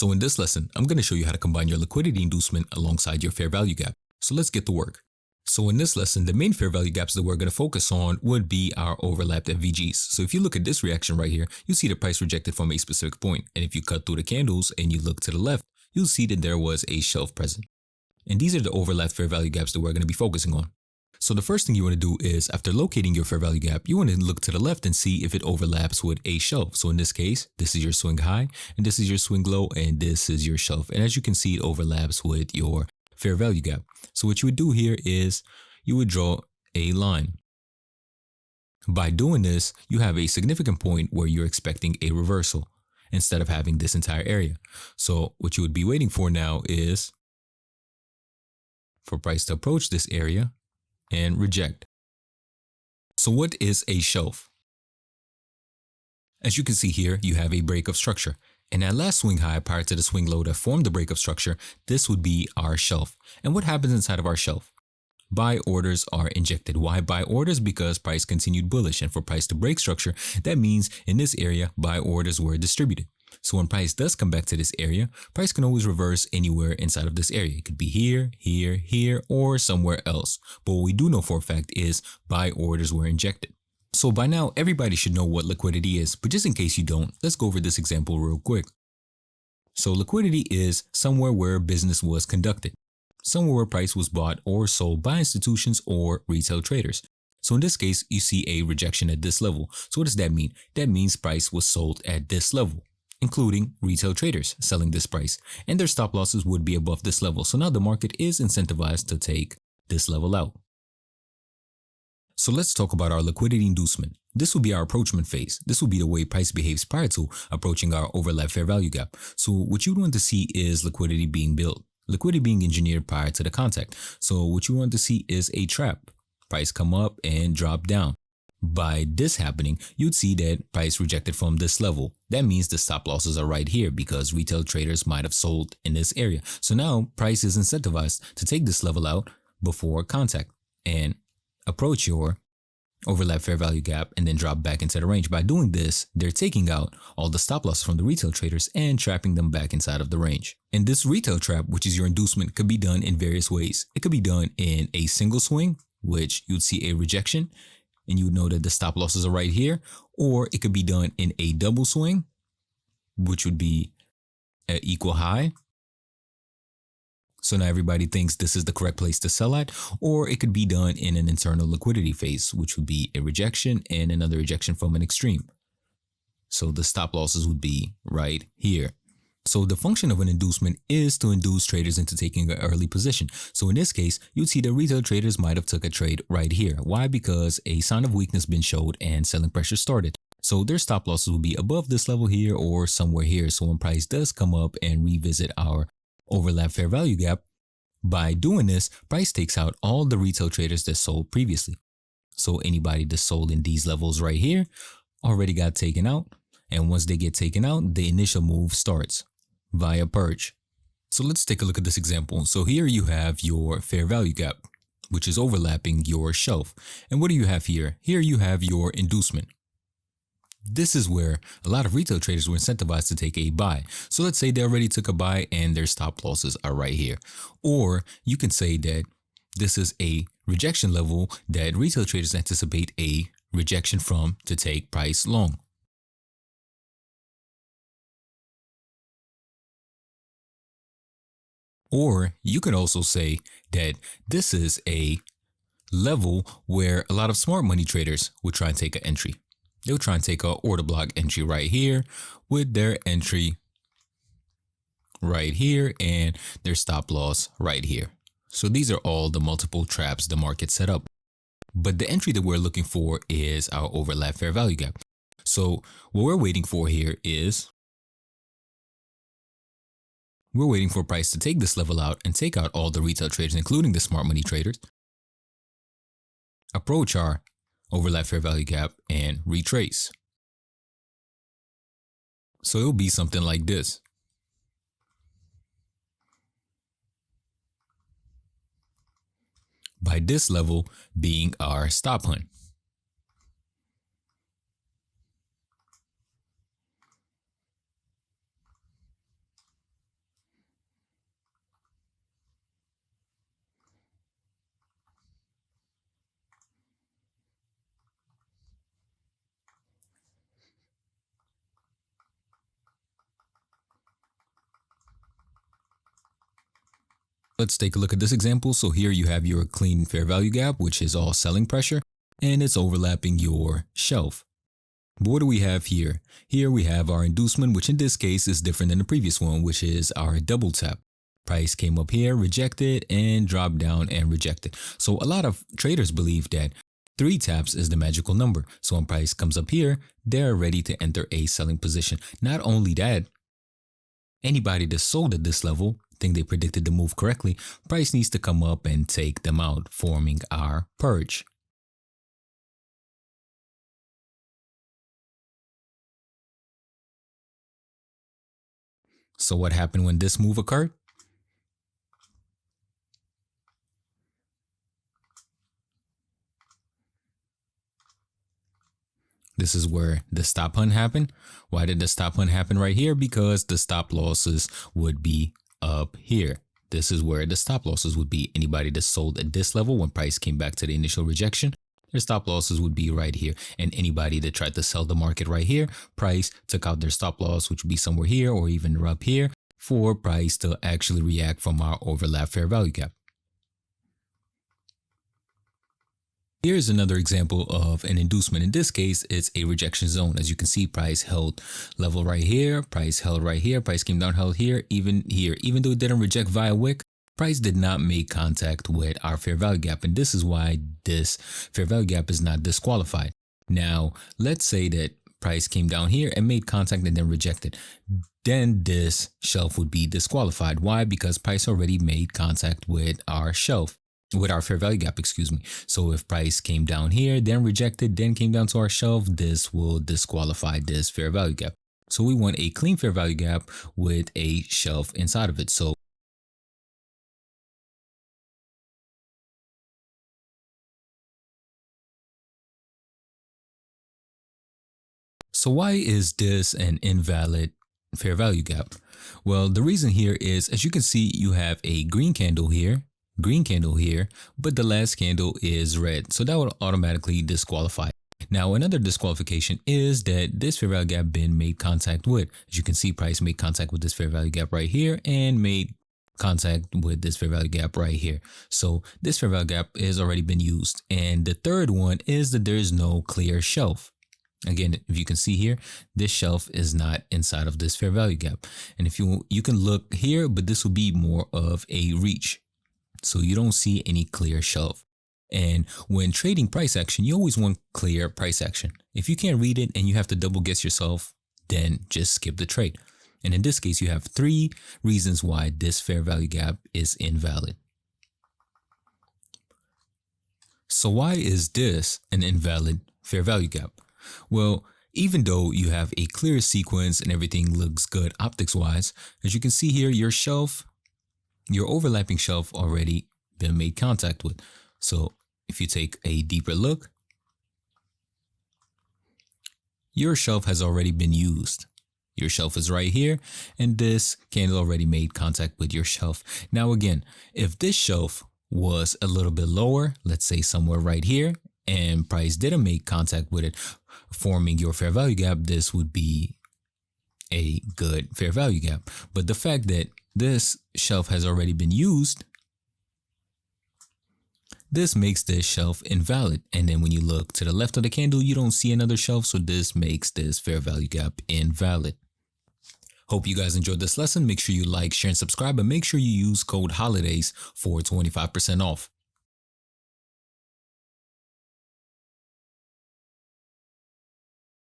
So in this lesson, I'm going to show you how to combine your liquidity inducement alongside your fair value gap. So let's get to work. So in this lesson, the main fair value gaps that we're going to focus on would be our overlapped FVGs. So if you look at this reaction right here, you see the price rejected from a specific point. And if you cut through the candles and you look to the left, you'll see that there was a shelf present. And these are the overlapped fair value gaps that we're going to be focusing on. So the first thing you want to do is, after locating your fair value gap, you want to look to the left and see if it overlaps with a shelf. So in this case, this is your swing high, and this is your swing low, and this is your shelf. And as you can see, it overlaps with your fair value gap. So what you would do here is you would draw a line. By doing this, you have a significant point where you're expecting a reversal instead of having this entire area. So what you would be waiting for now is for price to approach this area and reject. So what is a shelf? As you can see here, you have a break of structure. And that last swing high prior to the swing low that formed the break of structure, this would be our shelf. And what happens inside of our shelf? Buy orders are injected. Why buy orders? Because price continued bullish, and for price to break structure, that means in this area, buy orders were distributed. So when price does come back to this area, price can always reverse anywhere inside of this area. It could be here, here, here, or somewhere else. But what we do know for a fact is buy orders were injected. So by now, everybody should know what liquidity is, but just in case you don't, let's go over this example real quick. So liquidity is somewhere where business was conducted, somewhere where price was bought or sold by institutions or retail traders. So in this case, you see a rejection at this level. So what does that mean? That means price was sold at this level, including retail traders selling this price, and their stop losses would be above this level. So now the market is incentivized to take this level out. So let's talk about our liquidity inducement. This will be our approachment phase. This will be the way price behaves prior to approaching our overlap fair value gap. So what you want to see is liquidity being built, liquidity being engineered prior to the contact. So what you want to see is a trap. Price come up and drop down. By this happening, you'd see that price rejected from this level. That means the stop losses are right here because retail traders might have sold in this area. So now price is incentivized to take this level out before contact and approach your overlap fair value gap and then drop back into the range. By doing this, they're taking out all the stop losses from the retail traders and trapping them back inside of the range. And this retail trap, which is your inducement, could be done in various ways. It could be done in a single swing, which you'd see a rejection, and you would know that the stop losses are right here, or it could be done in a double swing, which would be an equal high. So now everybody thinks this is the correct place to sell at, or it could be done in an internal liquidity phase, which would be a rejection and another rejection from an extreme. So the stop losses would be right here. So the function of an inducement is to induce traders into taking an early position. So in this case, you'd see the retail traders might have took a trade right here. Why? Because a sign of weakness been showed and selling pressure started. So their stop losses will be above this level here or somewhere here. So when price does come up and revisit our overlap fair value gap, by doing this, price takes out all the retail traders that sold previously. So anybody that sold in these levels right here already got taken out. And once they get taken out, the initial move starts via purge. So let's take a look at this example. So here you have your fair value gap, which is overlapping your shelf. And what do you have here? Here you have your inducement. This is where a lot of retail traders were incentivized to take a buy. So let's say they already took a buy and their stop losses are right here. Or you can say that this is a rejection level that retail traders anticipate a rejection from to take price long. Or you could also say that this is a level where a lot of smart money traders would try and take an entry. They'll try and take a order block entry right here with their entry right here and their stop loss right here. So these are all the multiple traps the market set up. But the entry that we're looking for is our overlap fair value gap. So what we're waiting for here is we're waiting for price to take this level out and take out all the retail traders, including the smart money traders, approach our overlap fair value gap and retrace. So it'll be something like this. By this level being our stop hunt. Let's take a look at this example. So here you have your clean fair value gap, which is all selling pressure, and it's overlapping your shelf. But what do we have here? Here we have our inducement, which in this case is different than the previous one, which is our double tap. Price came up here, rejected, and dropped down and rejected. So a lot of traders believe that 3 taps is the magical number. So when price comes up here, they're ready to enter a selling position. Not only that, anybody that sold at this level, think they predicted the move correctly, price needs to come up and take them out, forming our purge. So what happened when this move occurred? This is where the stop hunt happened. Why did the stop hunt happen right here? Because the stop losses would be up here. This is where the stop losses would be. Anybody that sold at this level when price came back to the initial rejection, their stop losses would be right here. And anybody that tried to sell the market right here, price took out their stop loss, which would be somewhere here or even up here, for price to actually react from our overlap fair value gap. Here's another example of an inducement. In this case, it's a rejection zone. As you can see, price held level right here, price held right here, price came down, held here, even here. Even though it didn't reject via wick, price did not make contact with our fair value gap. And this is why this fair value gap is not disqualified. Now, let's say that price came down here and made contact and then rejected. Then this shelf would be disqualified. Why? Because price already made contact with our shelf. With our fair value gap, excuse me. So if price came down here, then rejected, then came down to our shelf, this will disqualify this fair value gap. So we want a clean fair value gap with a shelf inside of it. So why is this an invalid fair value gap? Well, the reason here is, as you can see, you have a green candle here, but the last candle is red. So that would automatically disqualify. Now, another disqualification is that this fair value gap been made contact with. As you can see, price made contact with this fair value gap right here and made contact with this fair value gap right here. So this fair value gap has already been used. And the third one is that there is no clear shelf. Again, if you can see here, this shelf is not inside of this fair value gap. And if you can look here, but this will be more of a reach. So you don't see any clear shelf. And when trading price action, you always want clear price action. If you can't read it and you have to double guess yourself, then just skip the trade. And in this case, you have 3 reasons why this fair value gap is invalid. So why is this an invalid fair value gap? Well, even though you have a clear sequence and everything looks good optics wise, as you can see here, your overlapping shelf already been made contact with. So if you take a deeper look, your shelf has already been used. Your shelf is right here, and this candle already made contact with your shelf. Now again, if this shelf was a little bit lower, let's say somewhere right here, and price didn't make contact with it, forming your fair value gap, this would be a good fair value gap. But the fact that this shelf has already been used, this makes this shelf invalid. And then when you look to the left of the candle, you don't see another shelf. So this makes this fair value gap invalid. Hope you guys enjoyed this lesson. Make sure you like, share, and subscribe, and make sure you use code HOLIDAYS for 25% off.